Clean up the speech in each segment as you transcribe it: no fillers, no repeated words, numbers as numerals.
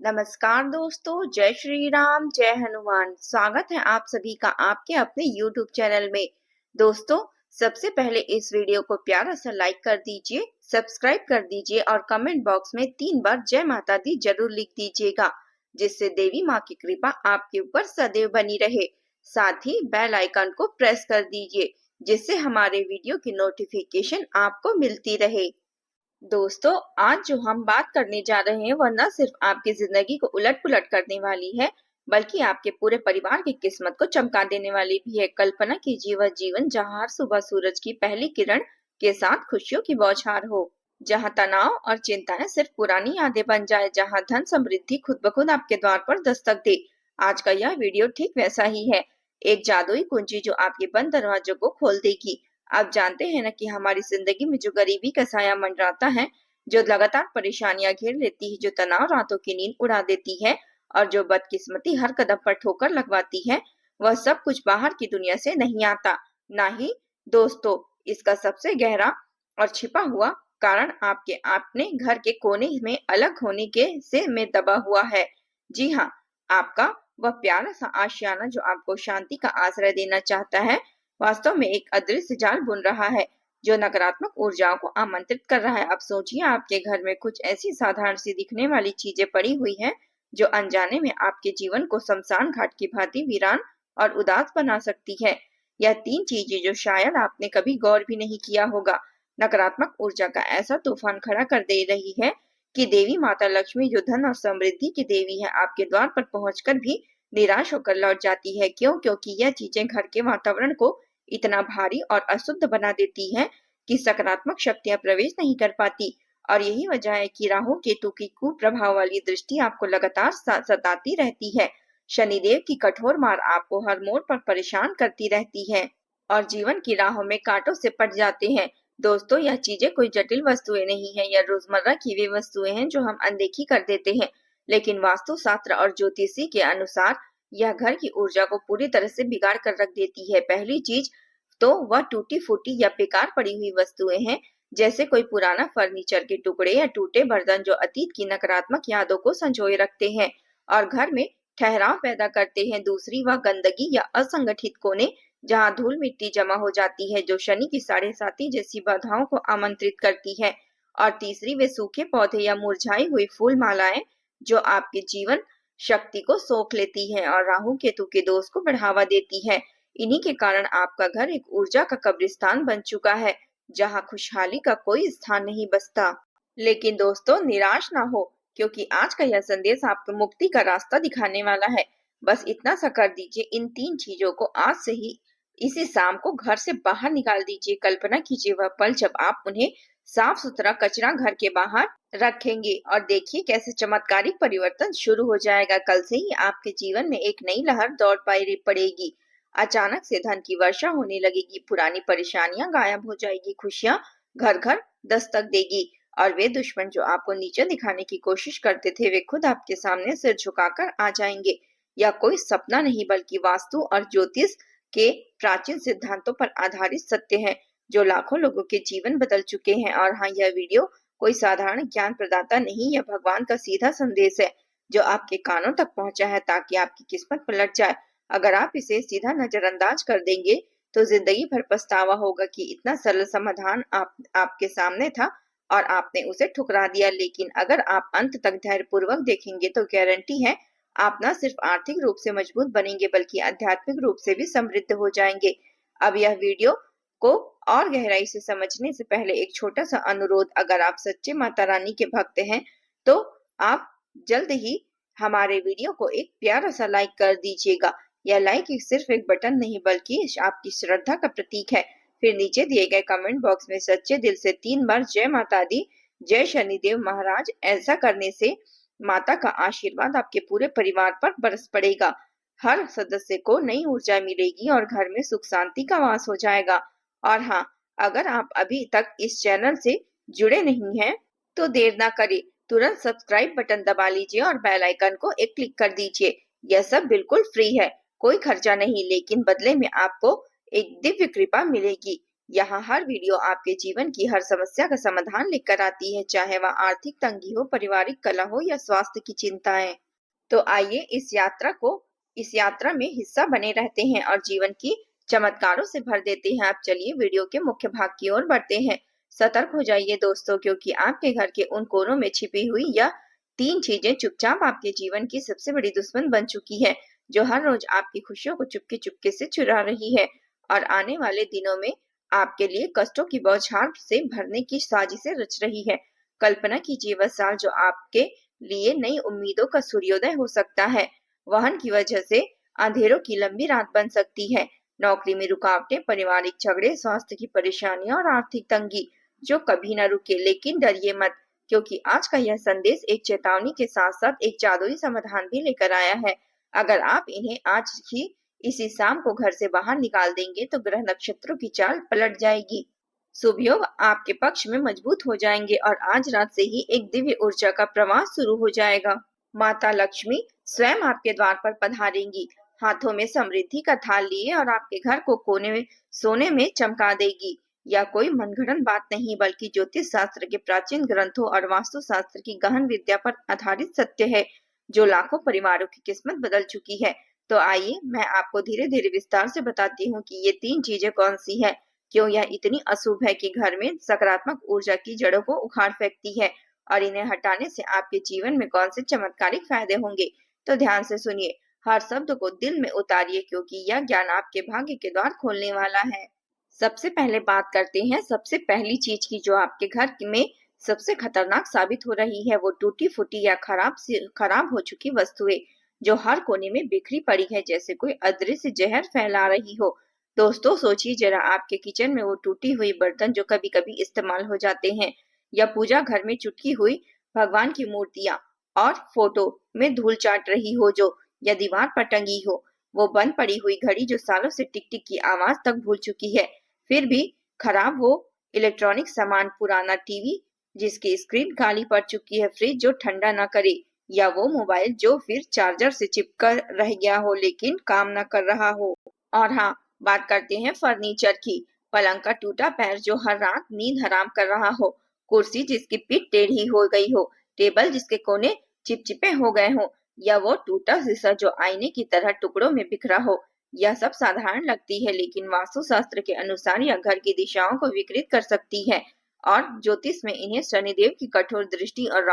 नमस्कार दोस्तों, जय श्री राम, जय हनुमान। स्वागत है आप सभी का आपके अपने YouTube चैनल में। दोस्तों, सबसे पहले इस वीडियो को प्यारा सा लाइक कर दीजिए, सब्सक्राइब कर दीजिए और कमेंट बॉक्स में 3 बार जय माता दी जरूर लिख दीजिएगा, जिससे देवी माँ की कृपा आपके ऊपर सदैव बनी रहे। साथ ही बेल आइकन को प्रेस कर दीजिए, जिससे हमारे वीडियो की नोटिफिकेशन आपको मिलती रहे। दोस्तों, आज जो हम बात करने जा रहे हैं वह न सिर्फ आपकी जिंदगी को उलट-पुलट करने वाली है, बल्कि आपके पूरे परिवार की किस्मत को चमका देने वाली भी है। कल्पना कीजिए वह जीवन जहां हर सुबह सूरज की पहली किरण के साथ खुशियों की बौछार हो, जहां तनाव और चिंताएं सिर्फ पुरानी यादें बन जाए, जहां धन समृद्धि खुद ब खुद आपके द्वार पर दस्तक दे। आज का यह वीडियो ठीक वैसा ही है, एक जादुई कुंजी जो आपके बंद दरवाजों को खोल देगी। आप जानते हैं ना कि हमारी जिंदगी में जो गरीबी का साया मंडराता है, जो लगातार परेशानियां घेर लेती है, जो तनाव रातों की नींद उड़ा देती है और जो बदकिस्मती हर कदम पर ठोकर लगवाती है, वह सब कुछ बाहर की दुनिया से नहीं आता। ना ही दोस्तों, इसका सबसे गहरा और छिपा हुआ कारण आपके अपने घर के कोने में अलग होने के से में दबा हुआ है। जी हाँ, आपका वह प्यारा सा आशियाना जो आपको शांति का आश्रय देना चाहता है, वास्तव में एक अदृश्य जाल बुन रहा है, जो नकारात्मक ऊर्जाओं को आमंत्रित कर रहा है। अब सोचिए, आपके घर में कुछ ऐसी साधारण सी दिखने वाली चीजें पड़ी हुई हैं, जो अनजाने में आपके जीवन को शमशान घाट की भांति वीरान और उदास बना सकती है। यह 3 चीजें जो शायद आपने कभी गौर भी नहीं किया होगा, नकारात्मक ऊर्जा का ऐसा तूफान खड़ा कर दे रही है कि देवी माता लक्ष्मी, जो धन और समृद्धि की देवी है, आपके द्वार पर पहुंचकर भी निराश होकर लौट जाती है। क्यों? क्योंकि यह चीजें घर के वातावरण को इतना भारी और अशुद्ध बना देती है कि सकारात्मक शक्तियां प्रवेश नहीं कर पाती। और यही वजह है कि राहु केतु की कुप्रभाव वाली दृष्टि आपको लगातार सताती रहती है। शनिदेव की कठोर मार आपको हर मोड़ पर परेशान करती रहती है और जीवन की राहों में कांटों से पट जाते हैं। दोस्तों, यह चीजें कोई जटिल वस्तुएं नहीं है, यह रोजमर्रा की वे वस्तुएं हैं जो हम अनदेखी कर देते हैं। लेकिन वास्तुशास्त्र और ज्योतिषी के अनुसार यह घर की ऊर्जा को पूरी तरह से बिगाड़ कर रख देती है। पहली चीज तो वह टूटी फूटी या बेकार पड़ी हुई वस्तुएं हैं, जैसे कोई पुराना फर्नीचर के टुकड़े या टूटे बर्तन जो अतीत की नकारात्मक यादों को संजोए रखते हैं और घर में ठहराव पैदा करते हैं। दूसरी, वह गंदगी या असंगठित कोने, जहां धूल मिट्टी जमा हो जाती है, जो शनि की साढ़े साती जैसी बाधाओं को आमंत्रित करती है। और तीसरी, वे सूखे पौधे या मुरझाई हुई फूल मालाएं जो आपके जीवन शक्ति को सोख लेती है और राहु केतु के दोष को बढ़ावा देती है। इन्हीं के कारण आपका घर एक ऊर्जा का कब्रिस्तान बन चुका है, जहां खुशहाली का कोई स्थान नहीं बचता। लेकिन दोस्तों, निराश ना हो, क्योंकि आज का यह संदेश आपको मुक्ति का रास्ता दिखाने वाला है। बस इतना सा कर दीजिए, इन 3 चीजों को आज से ही इसी शाम को घर से बाहर निकाल दीजिए। कल्पना कीजिए वह पल जब आप उन्हें साफ सुथरा कचरा घर के बाहर रखेंगे और देखिए कैसे चमत्कारिक परिवर्तन शुरू हो जाएगा। कल से ही आपके जीवन में एक नई लहर दौड़ पड़ेगी। अचानक से धन की वर्षा होने लगेगी, पुरानी परेशानियां गायब हो जाएगी, खुशियां घर घर दस्तक देगी और वे दुश्मन जो आपको नीचे दिखाने की कोशिश करते थे, वे खुद आपके सामने सिर झुकाकर आ जाएंगे। यह कोई सपना नहीं, बल्कि वास्तु और ज्योतिष के प्राचीन सिद्धांतों पर आधारित सत्य है, जो लाखों लोगों के जीवन बदल चुके हैं। और हाँ, यह वीडियो कोई साधारण ज्ञान प्रदाता नहीं, यह भगवान का सीधा संदेश है, जो आपके कानों तक पहुंचा है ताकि आपकी किस्मत पलट जाए। अगर आप इसे सीधा नजरअंदाज कर देंगे, तो जिंदगी भर पछतावा होगा कि इतना सरल समाधान आपके सामने था और आपने उसे ठुकरा दिया। लेकिन अगर आप अंत तक धैर्यपूर्वक देखेंगे, तो गारंटी है आप न सिर्फ आर्थिक रूप से मजबूत बनेंगे, बल्कि आध्यात्मिक रूप से भी समृद्ध हो जाएंगे। अब यह वीडियो को और गहराई से समझने से पहले एक छोटा सा अनुरोध, अगर आप सच्चे माता रानी के भक्त हैं, तो आप जल्द ही हमारे वीडियो को एक प्यारा सा लाइक कर दीजिएगा। यह लाइक सिर्फ एक बटन नहीं, बल्कि आपकी श्रद्धा का प्रतीक है। फिर नीचे दिए गए कमेंट बॉक्स में सच्चे दिल से 3 बार जय माता दी, जय शनिदेव महाराज। ऐसा करने से माता का आशीर्वाद आपके पूरे परिवार पर बरस पड़ेगा, हर सदस्य को नई ऊर्जा मिलेगी और घर में सुख शांति का वास हो जाएगा। और हाँ, अगर आप अभी तक इस चैनल से जुड़े नहीं हैं, तो देर ना करें, तुरंत सब्सक्राइब बटन दबा लीजिए और बेल आइकन को एक क्लिक कर दीजिए। यह सब बिल्कुल फ्री है, कोई खर्चा नहीं, लेकिन बदले में आपको एक दिव्य कृपा मिलेगी। यहाँ हर वीडियो आपके जीवन की हर समस्या का समाधान लेकर आती है, चाहे वह आर्थिक तंगी हो, पारिवारिक कलह हो या स्वास्थ्य की चिंताएं। तो आइए इस यात्रा में हिस्सा बने रहते हैं और जीवन की चमत्कारों से भर देते हैं। अब चलिए वीडियो के मुख्य भाग की ओर बढ़ते हैं। सतर्क हो जाइए दोस्तों, क्योंकि आपके घर के उन कोनों में छिपी हुई या 3 चीजें चुपचाप आपके जीवन की सबसे बड़ी दुश्मन बन चुकी है, जो हर रोज आपकी खुशियों को चुपके चुपके से चुरा रही है और आने वाले दिनों में आपके लिए कष्टों की बौछार से भरने की साजिशें रच रही है। कल्पना कीजिए वह साल जो आपके लिए नई उम्मीदों का सूर्योदय हो सकता है, वाहन की वजह से अंधेरों की लंबी रात बन सकती है, नौकरी में रुकावटें, पारिवारिक झगड़े, स्वास्थ्य की परेशानियां और आर्थिक तंगी जो कभी न रुके। लेकिन डरिए मत, क्योंकि आज का यह संदेश एक चेतावनी के साथ साथ एक जादुई समाधान भी लेकर आया है। अगर आप इन्हें आज ही इसी शाम को घर से बाहर निकाल देंगे तो ग्रह नक्षत्रों की चाल पलट जाएगी। शुभ योग आपके पक्ष में मजबूत हो जाएंगे और आज रात से ही एक दिव्य ऊर्जा का प्रवाह शुरू हो जाएगा। माता लक्ष्मी स्वयं आपके द्वार पर पधारेंगी, हाथों में समृद्धि का थाल लिए और आपके घर को कोने में सोने में चमका देगी। यह कोई मनगढ़ंत बात नहीं, बल्कि ज्योतिष शास्त्र के प्राचीन ग्रंथों और वास्तु शास्त्र की गहन विद्या पर आधारित सत्य है, जो लाखों परिवारों की किस्मत बदल चुकी है। तो आइए मैं आपको धीरे धीरे विस्तार से बताती हूँ कि ये 3 चीजें कौन सी है, क्यों यह इतनी अशुभ है कि घर में सकारात्मक ऊर्जा की जड़ों को उखाड़ फेंकती है और इन्हें हटाने से आपके जीवन में कौन से चमत्कारिक फायदे होंगे। तो ध्यान से सुनिए, हर शब्द को दिल में उतारिए, क्योंकि यह ज्ञान आपके भाग्य के द्वार खोलने वाला है। सबसे पहले बात करते हैं सबसे पहली चीज की, जो आपके घर में सबसे खतरनाक साबित हो रही है। वो टूटी फूटी या खराब हो चुकी वस्तुएं जो हर कोने में बिखरी पड़ी है, जैसे कोई अदृश्य जहर फैला रही हो। दोस्तों सोचिए जरा, आपके किचन में वो टूटी हुई बर्तन जो कभी कभी इस्तेमाल हो जाते हैं, या पूजा घर में चुटकी हुई भगवान की मूर्तियां और फोटो में धूल चाट रही हो जो या दीवार पर टंगी हो। वो बंद पड़ी हुई घड़ी जो सालों से टिक टिक की आवाज तक भूल चुकी है, फिर भी खराब वो इलेक्ट्रॉनिक सामान, पुराना टीवी जिसकी स्क्रीन काली पड़ चुकी है, फ्रिज जो ठंडा ना करे, या वो मोबाइल जो फिर चार्जर से चिपकर रह गया हो लेकिन काम ना कर रहा हो। और हाँ, बात करते हैं फर्नीचर की। पलंग का टूटा पैर जो हर रात नींद हराम कर रहा हो, कुर्सी जिसकी पीठ टेढ़ी हो गई हो, टेबल जिसके कोने चिपचिपे हो गए हो, या वो टूटा शीशा जो आईने की तरह टुकड़ों में बिखरा हो। यह सब साधारण लगती है, लेकिन वास्तुशास्त्र के अनुसार यह घर की दिशाओं को विकृत कर सकती है और ज्योतिष में इन्हें शनिदेव की कठोर दृष्टि और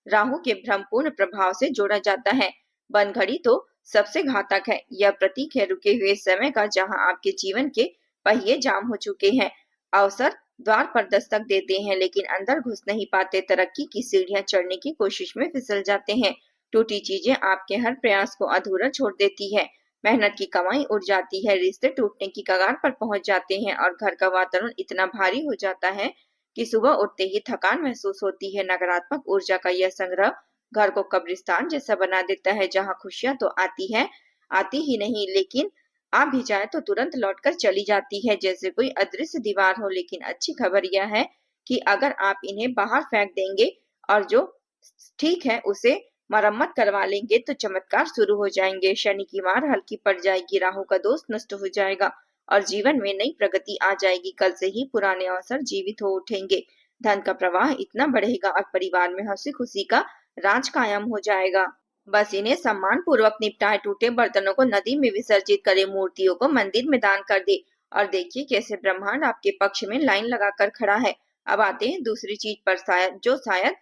राहु के भ्रमपूर्ण प्रभाव से जोड़ा जाता है। बंद घड़ी तो सबसे घातक है। यह प्रतीक है रुके हुए समय का, जहां आपके जीवन के पहिए जाम हो चुके हैं। अवसर द्वार पर दस्तक देते हैं लेकिन अंदर घुस नहीं पाते, तरक्की की सीढ़ियां चढ़ने की कोशिश में फिसल जाते हैं। टूटी चीजें आपके हर प्रयास को अधूरा छोड़ देती है, मेहनत की कमाई उड़ जाती है, रिश्ते टूटने की कगार पर पहुंच जाते हैं और घर का वातावरण इतना भारी हो जाता है कि सुबह उठते ही थकान महसूस होती है। नकारात्मक ऊर्जा का यह संग्रह घर को कब्रिस्तान जैसा बना देता है, जहां खुशियां तो आती ही नहीं, लेकिन आ भी जाए तो तुरंत लौटकर चली जाती है, जैसे कोई अदृश्य दीवार हो। लेकिन अच्छी खबर यह है कि अगर आप इन्हें बाहर फेंक देंगे और जो ठीक है उसे मरम्मत करवा लेंगे तो चमत्कार शुरू हो जाएंगे। शनि की मार हल्की पड़ जाएगी, राहु का दोष नष्ट हो जाएगा और जीवन में नई प्रगति आ जाएगी। कल से ही पुराने अवसर जीवित हो उठेंगे, धन का प्रवाह इतना बढ़ेगा और परिवार में हंसी खुशी का राज कायम हो जाएगा। बस इन्हें सम्मान पूर्वक निपटाए, टूटे बर्तनों को नदी में विसर्जित करे, मूर्तियों को मंदिर में दान कर दे और देखिए कैसे ब्रह्मांड आपके पक्ष में लाइन लगाकर खड़ा है। अब आते हैं दूसरी चीज पर, शायद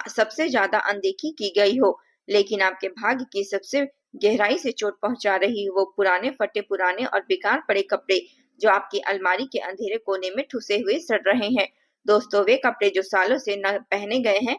सबसे ज्यादा अनदेखी की गई हो, लेकिन आपके भाग्य की सबसे गहराई से चोट पहुंचा रही हो। वो पुराने फटे पुराने और बेकार पड़े कपड़े जो आपकी अलमारी के अंधेरे कोने में ठुसे हुए सड़ रहे हैं। दोस्तों वे कपड़े जो सालों से न पहने गए हैं,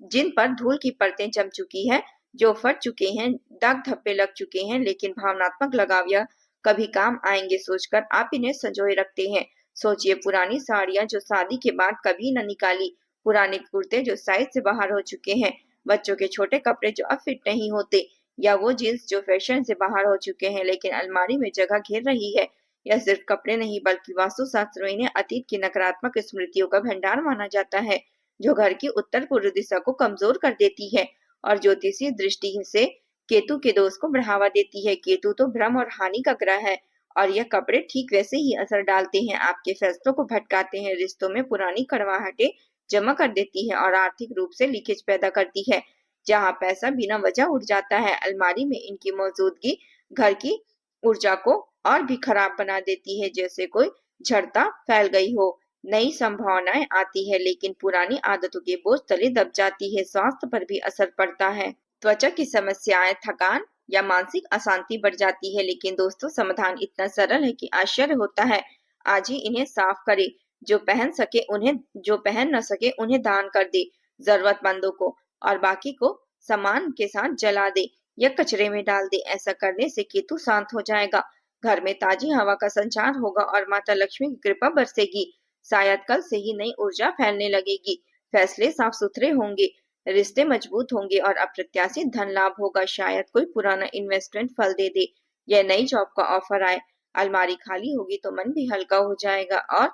जिन पर धूल की परतें जम चुकी है, जो फट चुके हैं, दाग धब्बे लग चुके हैं, लेकिन भावनात्मक लगाव या कभी काम आएंगे सोचकर आप इन्हें संजोए रखते हैं। सोचिए पुरानी साड़ियां जो शादी के बाद कभी न निकाली, पुराने कुर्ते जो साइज से बाहर हो चुके हैं, बच्चों के छोटे कपड़े जो अब फिट नहीं होते, या वो जींस जो फैशन से बाहर हो चुके हैं लेकिन अलमारी में जगह घेर रही है। यह सिर्फ कपड़े नहीं बल्कि वास्तुशास्त्र में इन्हें अतीत की नकारात्मक स्मृतियों का भंडार माना जाता है, जो घर की उत्तर पूर्व दिशा को कमजोर कर देती है और ज्योतिषीय दृष्टि से केतु के दोष को बढ़ावा देती है। केतु तो भ्रम और हानि का ग्रह है और यह कपड़े ठीक वैसे ही असर डालते हैं, आपके फैसलों को भटकाते हैं, रिश्तों में पुरानी कड़वाहटें जमा कर देती है और आर्थिक रूप से लीकेज पैदा करती है। जहाँ पैसा बिना वजह उड़ जाता है, अलमारी में इनकी मौजूदगी घर की ऊर्जा को और भी खराब बना देती है, जैसे कोई झड़ता फैल गई हो। नई संभावनाएं आती है लेकिन पुरानी आदतों के बोझ तले दब जाती है, स्वास्थ्य पर भी असर पड़ता है। त्वचा की समस्याएं, थकान या मानसिक अशांति बढ़ जाती है, लेकिन दोस्तों समाधान इतना सरल है कि आश्चर्य होता है। आज ही इन्हें साफ करें। जो पहन न सके उन्हें दान कर दे जरूरतमंदों को, और बाकी को सामान के साथ जला दे या कचरे में डाल दे। ऐसा करने से केतु शांत हो जाएगा, घर में ताजी हवा का संचार होगा और माता लक्ष्मी की कृपा बरसेगी। शायद कल से ही नई ऊर्जा फैलने लगेगी, फैसले साफ सुथरे होंगे, रिश्ते मजबूत होंगे और अप्रत्याशित धन लाभ होगा। शायद कोई पुराना इन्वेस्टमेंट फल दे दे या नई जॉब का ऑफर आए। अलमारी खाली होगी तो मन भी हल्का हो जाएगा और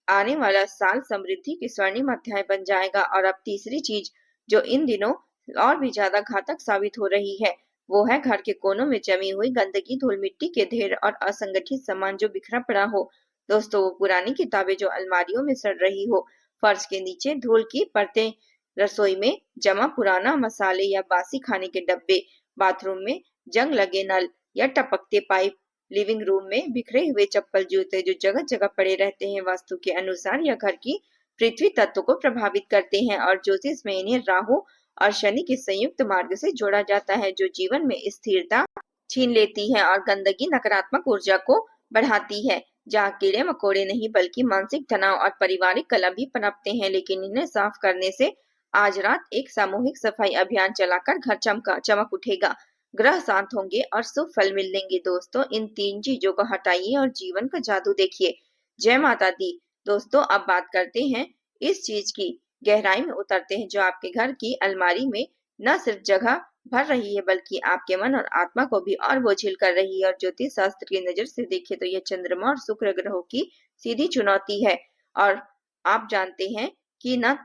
आने वाला साल समृद्धि की स्वर्णिम अध्याय बन जाएगा। और अब तीसरी चीज जो इन दिनों और भी ज्यादा घातक साबित हो रही है, वो है घर के कोनों में जमी हुई गंदगी, धूल मिट्टी के ढेर और असंगठित सामान जो बिखरा पड़ा हो। दोस्तों, वो पुरानी किताबें जो अलमारियों में सड़ रही हो, फर्श के नीचे धूल की परतें, रसोई में जमा पुराना मसाले या बासी खाने के डब्बे, बाथरूम में जंग लगे नल या टपकते पाइप, लिविंग रूम में बिखरे हुए चप्पल जूते जो जगह जगह पड़े रहते हैं, वास्तु के अनुसार या घर की पृथ्वी तत्व को प्रभावित करते हैं और ज्योतिष में इन्हें राहु और शनि के संयुक्त मार्ग से जोड़ा जाता है, जो जीवन में स्थिरता छीन लेती है और गंदगी नकारात्मक ऊर्जा को बढ़ाती है। जहाँ कीड़े मकोड़े नहीं बल्कि मानसिक तनाव और पारिवारिक कलह भी पनपते हैं। लेकिन इन्हें साफ करने से आज रात एक सामूहिक सफाई अभियान चलाकर घर चमक उठेगा, ग्रह शांत होंगे और शुभ फल मिलेंगे। दोस्तों, इन 3 चीजों को हटाइए और जीवन का जादू देखिए। जय माता दी। दोस्तों, अब बात करते हैं इस चीज की, गहराई में उतरते हैं जो आपके घर की अलमारी में न सिर्फ जगह भर रही है बल्कि आपके मन और आत्मा को भी और बोझिल कर रही है। और ज्योतिष शास्त्र की नजर से देखें तो यह चंद्रमा और शुक्र ग्रहों की सीधी चुनौती है। और आप जानते हैं कि न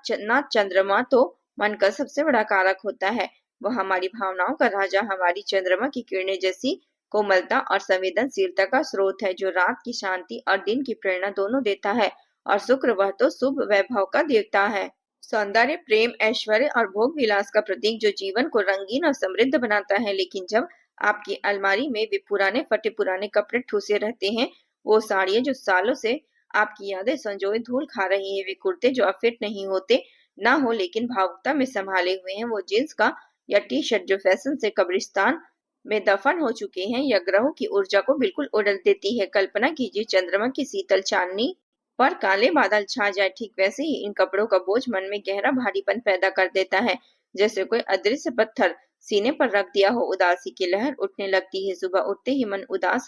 चंद्रमा तो मन का सबसे बड़ा कारक होता है, वह हमारी भावनाओं का राजा, हमारी चंद्रमा की किरणें जैसी कोमलता और संवेदनशीलता का स्रोत है, जो रात की शांति और दिन की प्रेरणा दोनों देता है। और शुक्र, वह तो शुभ वैभव का देवता है, सौंदर्य, प्रेम, ऐश्वर्य और भोग विलास का प्रतीक, जो जीवन को रंगीन और समृद्ध बनाता है। लेकिन जब आपकी अलमारी में वे पुराने फटे पुराने कपड़े ठूसे रहते हैं, वो साड़ियाँ जो सालों से आपकी यादें संजोए धूल खा रही है, वे कुर्ते जो अब फिट नहीं होते ना हो लेकिन भावुकता में संभाले हुए हैं, वो जींस का या टी शर्ट जो फैशन से कब्रिस्तान में दफन हो चुके हैं, या ग्रहों की ऊर्जा को बिल्कुल उड़ेल देती है। कल्पना कीजिए चंद्रमा की शीतल चांदनी पर काले बादल छा जाए, ठीक वैसे ही इन कपड़ों का बोझ मन में गहरा भारीपन पैदा कर देता है, जैसे कोई अदृश्य पत्थर सीने पर रख दिया हो। उदासी की लहर उठने लगती है, सुबह उठते ही मन उदास,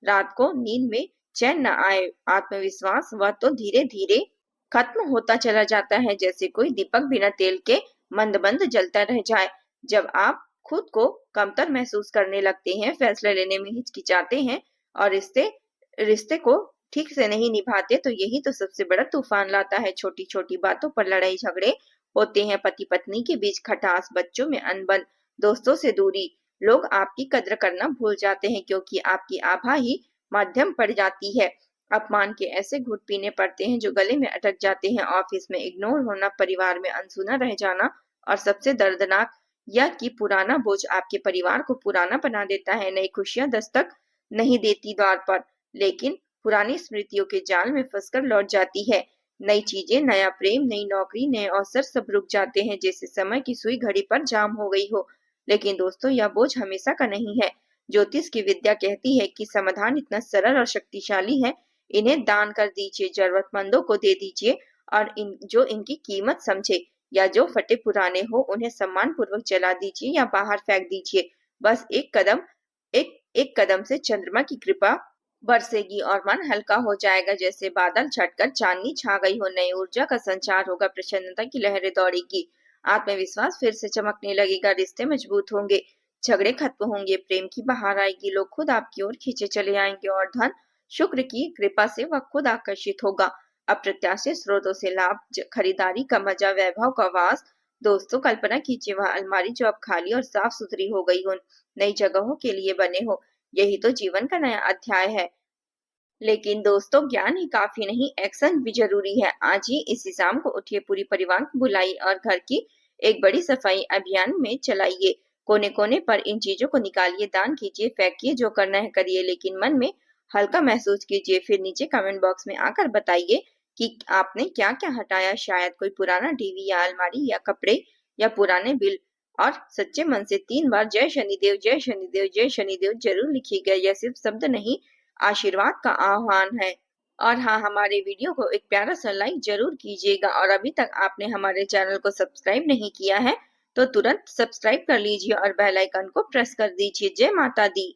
रात को नींद में चैन न आए, आत्मविश्वास वह तो धीरे धीरे खत्म होता चला जाता है, जैसे कोई दीपक बिना तेल के मंद मंद जलता रह जाए। जब आप खुद को कमतर महसूस करने लगते हैं, फैसले लेने में हिचकिचाते हैं और रिश्ते को ठीक से नहीं निभाते, तो यही तो सबसे बड़ा तूफान लाता है। छोटी छोटी बातों पर लड़ाई झगड़े होते हैं, पति पत्नी के बीच खटास, बच्चों में अनबन, दोस्तों से दूरी। लोग आपकी कद्र करना भूल जाते हैं क्योंकि आपकी आभा ही माध्यम पड़ जाती है। अपमान के ऐसे घुट पीने पड़ते हैं जो गले में अटक जाते हैं। ऑफिस में इग्नोर होना, परिवार में अनसुना रह जाना, और सबसे दर्दनाक यह कि पुराना बोझ आपके परिवार को पुराना बना देता है। नई खुशियां दस्तक नहीं देती द्वार पर, लेकिन पुरानी स्मृतियों के जाल में फंसकर लौट जाती है। नई चीजें, नया प्रेम, नई नौकरी, नए अवसर सब रुक जाते हैं, जैसे समय की सुई घड़ी पर जाम हो गई हो। लेकिन दोस्तों, यह बोझ हमेशा का नहीं है। ज्योतिष की विद्या कहती है कि समाधान इतना सरल और शक्तिशाली है, इन्हें दान कर दीजिए, जरूरतमंदों को दे दीजिए, और जो इनकी कीमत समझे या जो फटे पुराने हो उन्हें सम्मान पूर्वक जला दीजिए या बाहर फेंक दीजिए। बस एक कदम से चंद्रमा की कृपा बरसेगी और मन हल्का हो जाएगा, जैसे बादल छटकर चांदनी छा गई हो। नई ऊर्जा का संचार होगा, प्रसन्नता की लहरें दौड़ेगी, आत्मविश्वास फिर से चमकने लगेगा, रिश्ते मजबूत होंगे, झगड़े खत्म होंगे, प्रेम की बहार आएगी, लोग खुद आपकी ओर खींचे चले आएंगे और धन शुक्र की कृपा से वह खुद आकर्षित होगा। अप्रत्याशित स्रोतों से लाभ, खरीदारी का मजा, वैभव का वास। दोस्तों, कल्पना कीजिए वह अलमारी जो अब खाली और साफ सुथरी हो गई हो, नई जगहों के लिए बने हो, यही तो जीवन का नया अध्याय है। लेकिन दोस्तों, ज्ञान ही काफी नहीं, एक्शन भी जरूरी है। आज ही इसी शाम को उठिए, पूरी परिवार को बुलाइए और घर की एक बड़ी सफाई अभियान में चलाइए। कोने कोने पर इन चीजों को निकालिए, दान कीजिए, फेंकिए, जो करना है करिए, लेकिन मन में हल्का महसूस कीजिए। फिर नीचे कमेंट बॉक्स में आकर बताइए कि आपने क्या क्या हटाया। शायद कोई पुराना टीवी या अलमारी या कपड़े या पुराने बिल। और सच्चे मन से 3 बार जय शनिदेव, जय शनिदेव, जय शनिदेव जरूर लिखिएगा। यह सिर्फ शब्द नहीं, आशीर्वाद का आह्वान है। और हाँ, हमारे वीडियो को एक प्यारा सा लाइक जरूर कीजिएगा। और अभी तक आपने हमारे चैनल को सब्सक्राइब नहीं किया है तो तुरंत सब्सक्राइब कर लीजिए और बेल आइकन को प्रेस कर दीजिए। जय माता दी।